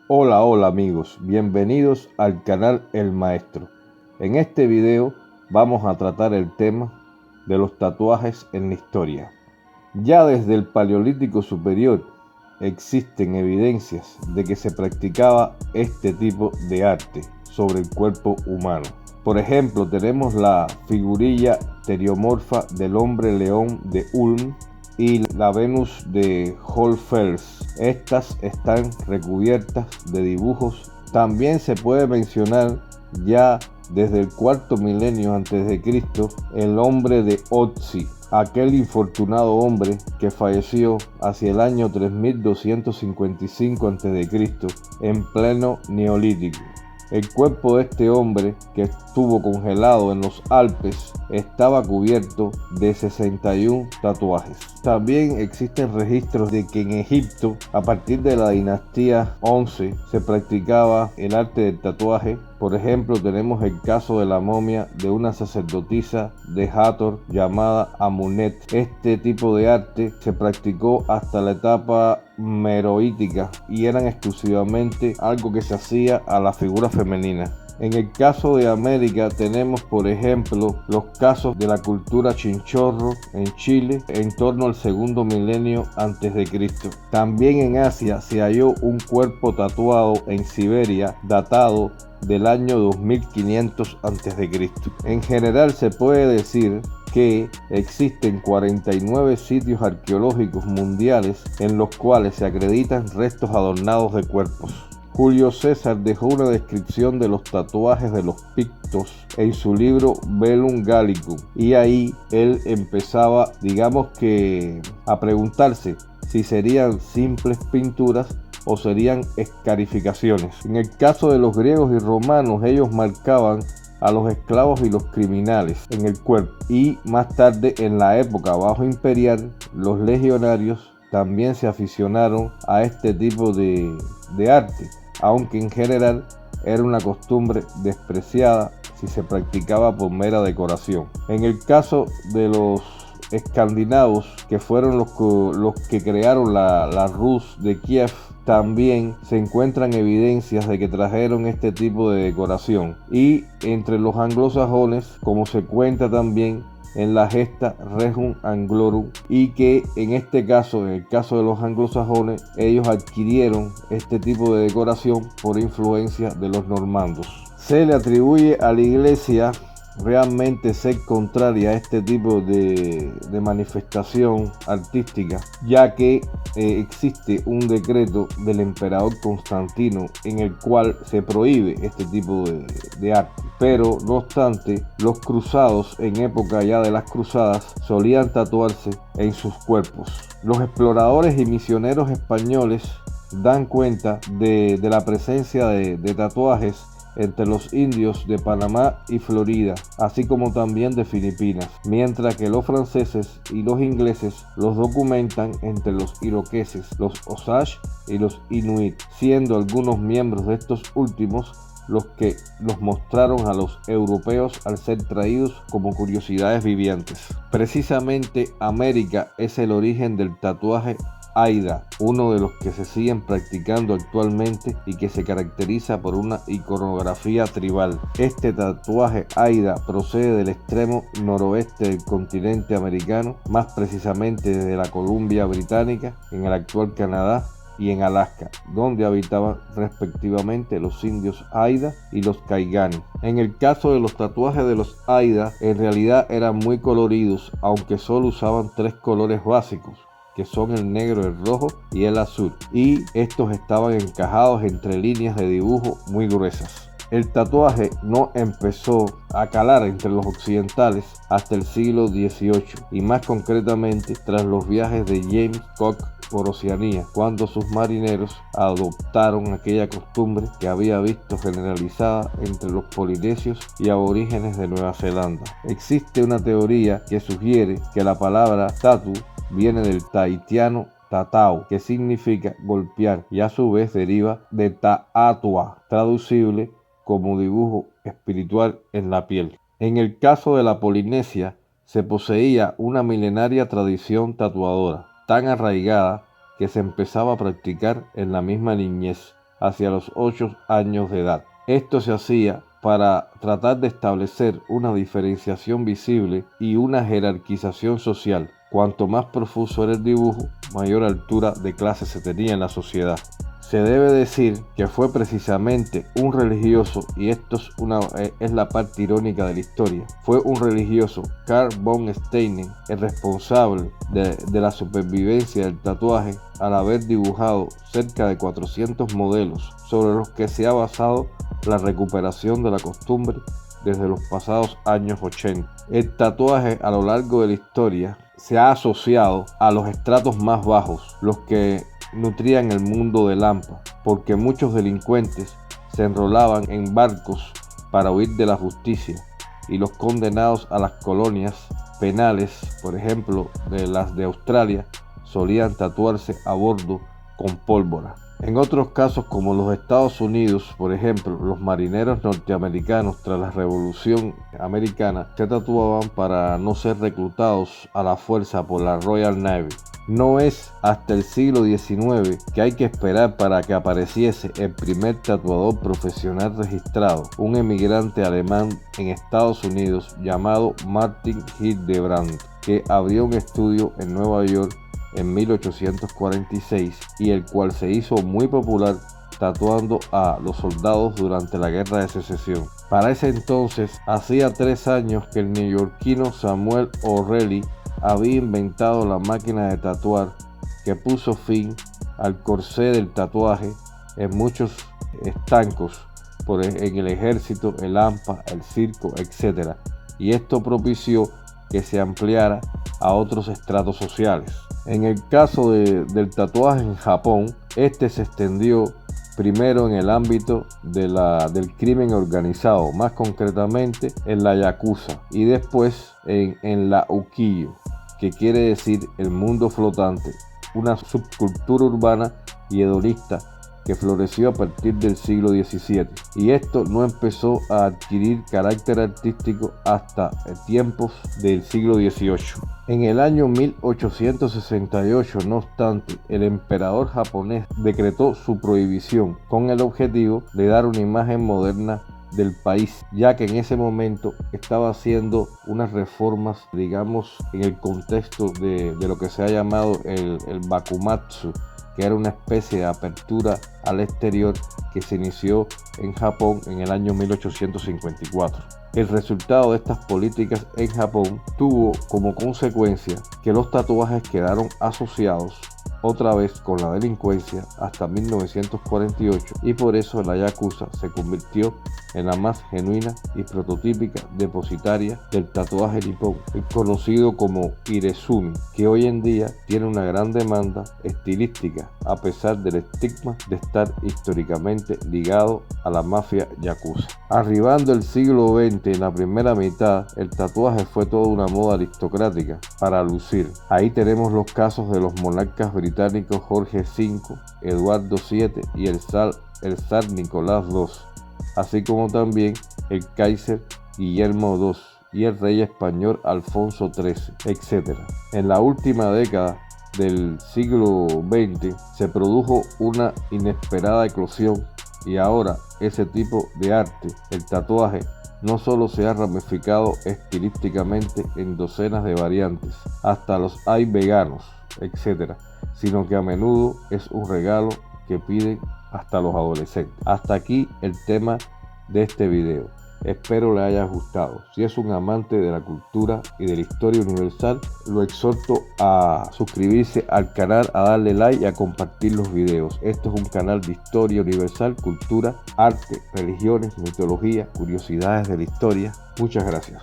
Hola amigos, bienvenidos al canal El Maestro. En este video vamos a tratar el tema de los tatuajes en la historia. Ya desde el Paleolítico Superior existen evidencias de que se practicaba este tipo de arte sobre el cuerpo humano. Por ejemplo, tenemos la figurilla teriomorfa del hombre león de Ulm y la Venus de Hohlfels. Estas están recubiertas de dibujos. También se puede mencionar ya desde el cuarto milenio antes de Cristo el hombre de Otzi, aquel infortunado hombre que falleció hacia el año 3255 a.C. en pleno Neolítico. El cuerpo de este hombre, que estuvo congelado en los Alpes, estaba cubierto de 61 tatuajes. También existen registros de que en Egipto, a partir de la dinastía 11, se practicaba el arte del tatuaje. Por ejemplo, tenemos el caso de la momia de una sacerdotisa de Hathor llamada Amunet. Este tipo de arte se practicó hasta la etapa meroítica y eran exclusivamente algo que se hacía a la figura femenina. En el caso de América tenemos, por ejemplo, los casos de la cultura chinchorro en Chile en torno al segundo milenio antes de Cristo. También en Asia se halló un cuerpo tatuado en Siberia datado del año 2500 a.C. En general se puede decir que existen 49 sitios arqueológicos mundiales en los cuales se acreditan restos adornados de cuerpos. Julio César dejó una descripción de los tatuajes de los pictos en su libro Velum Gallicum, y ahí él empezaba, digamos que, a preguntarse si serían simples pinturas o serían escarificaciones. En el caso de los griegos y romanos, ellos marcaban a los esclavos y los criminales en el cuerpo, y más tarde, en la época bajo imperial, los legionarios también se aficionaron a este tipo de arte, aunque en general era una costumbre despreciada si se practicaba por mera decoración. En el caso de los escandinavos, que fueron los que crearon la Rus de Kiev, también se encuentran evidencias de que trajeron este tipo de decoración. Y entre los anglosajones, como se cuenta también en la gesta Rerum Anglorum, y que en este caso, en el caso de los anglosajones, ellos adquirieron este tipo de decoración por influencia de los normandos. Se le atribuye a la iglesia realmente ser contraria a este tipo de manifestación artística, ya que existe un decreto del emperador Constantino en el cual se prohíbe este tipo de arte. Pero no obstante, los cruzados en época ya de las cruzadas solían tatuarse en sus cuerpos. Los exploradores y misioneros españoles dan cuenta de la presencia de tatuajes entre los indios de Panamá y Florida, así como también de Filipinas, mientras que los franceses y los ingleses los documentan entre los iroqueses, los Osage y los Inuit, siendo algunos miembros de estos últimos los que los mostraron a los europeos al ser traídos como curiosidades vivientes. Precisamente América es el origen del tatuaje Haida, uno de los que se siguen practicando actualmente y que se caracteriza por una iconografía tribal. Este tatuaje Haida procede del extremo noroeste del continente americano, más precisamente desde la Columbia Británica, en el actual Canadá, y en Alaska, donde habitaban respectivamente los indios Haida y los Kaigani. En el caso de los tatuajes de los Haida, en realidad eran muy coloridos, aunque solo usaban 3 colores básicos, que son el negro, el rojo y el azul, y estos estaban encajados entre líneas de dibujo muy gruesas. El tatuaje no empezó a calar entre los occidentales hasta el siglo XVIII, y más concretamente tras los viajes de James Cook por Oceanía, cuando sus marineros adoptaron aquella costumbre que había visto generalizada entre los polinesios y aborígenes de Nueva Zelanda. Existe una teoría que sugiere que la palabra tatu viene del tahitiano tatau, que significa golpear, y a su vez deriva de ta'atua, traducible como dibujo espiritual en la piel. En el caso de la Polinesia, se poseía una milenaria tradición tatuadora, tan arraigada que se empezaba a practicar en la misma niñez, hacia los 8 años de edad. Esto se hacía para tratar de establecer una diferenciación visible y una jerarquización social. Cuanto más profuso era el dibujo, mayor altura de clase se tenía en la sociedad. Se debe decir que fue precisamente un religioso, y esto es la parte irónica de la historia, fue un religioso, Carl von Steiner, el responsable de la supervivencia del tatuaje al haber dibujado cerca de 400 modelos sobre los que se ha basado la recuperación de la costumbre desde los pasados años 80. El tatuaje a lo largo de la historia se ha asociado a los estratos más bajos, los que nutrían el mundo de Lampa, porque muchos delincuentes se enrolaban en barcos para huir de la justicia, y los condenados a las colonias penales, por ejemplo de las de Australia, solían tatuarse a bordo con pólvora. En otros casos, como los Estados Unidos, por ejemplo, los marineros norteamericanos tras la Revolución Americana se tatuaban para no ser reclutados a la fuerza por la Royal Navy. No es hasta el siglo XIX que hay que esperar para que apareciese el primer tatuador profesional registrado, un emigrante alemán en Estados Unidos llamado Martin Hildebrandt, que abrió un estudio en Nueva York en 1846 y el cual se hizo muy popular tatuando a los soldados durante la Guerra de Secesión. Para ese entonces, hacía 3 años que el neoyorquino Samuel O'Reilly había inventado la máquina de tatuar que puso fin al corsé del tatuaje en muchos estancos en el ejército, el AMPA, el circo, etc. Y esto propició que se ampliara a otros estratos sociales. En el caso del tatuaje en Japón, este se extendió primero en el ámbito del crimen organizado, más concretamente en la Yakuza, y después en la Ukiyo, que quiere decir el mundo flotante, una subcultura urbana y hedonista que floreció a partir del siglo XVII, y esto no empezó a adquirir carácter artístico hasta tiempos del siglo XVIII. En el año 1868, no obstante, el emperador japonés decretó su prohibición con el objetivo de dar una imagen moderna del país, ya que en ese momento estaba haciendo unas reformas, digamos, en el contexto de lo que se ha llamado el Bakumatsu, que era una especie de apertura al exterior que se inició en Japón en el año 1854. El resultado de estas políticas en Japón tuvo como consecuencia que los tatuajes quedaron asociados otra vez con la delincuencia hasta 1948, y por eso la Yakuza se convirtió en la más genuina y prototípica depositaria del tatuaje nipón, conocido como Irezumi, que hoy en día tiene una gran demanda estilística a pesar del estigma de estar históricamente ligado a la mafia Yakuza. Arribando el siglo XX, en la primera mitad, el tatuaje fue toda una moda aristocrática para lucir. Ahí tenemos los casos de los monarcas británicos Jorge V, Eduardo VII y el zar Nicolás II, así como también el Kaiser Guillermo II y el rey español Alfonso XIII, etc. En la última década del siglo XX se produjo una inesperada eclosión, y ahora ese tipo de arte, el tatuaje, no solo se ha ramificado estilísticamente en docenas de variantes, hasta los hay veganos, etc., sino que a menudo es un regalo que piden hasta los adolescentes. Hasta aquí el tema de este video. Espero le haya gustado. Si es un amante de la cultura y de la historia universal, lo exhorto a suscribirse al canal, a darle like y a compartir los videos. Esto es un canal de historia universal, cultura, arte, religiones, mitología, curiosidades de la historia. Muchas gracias.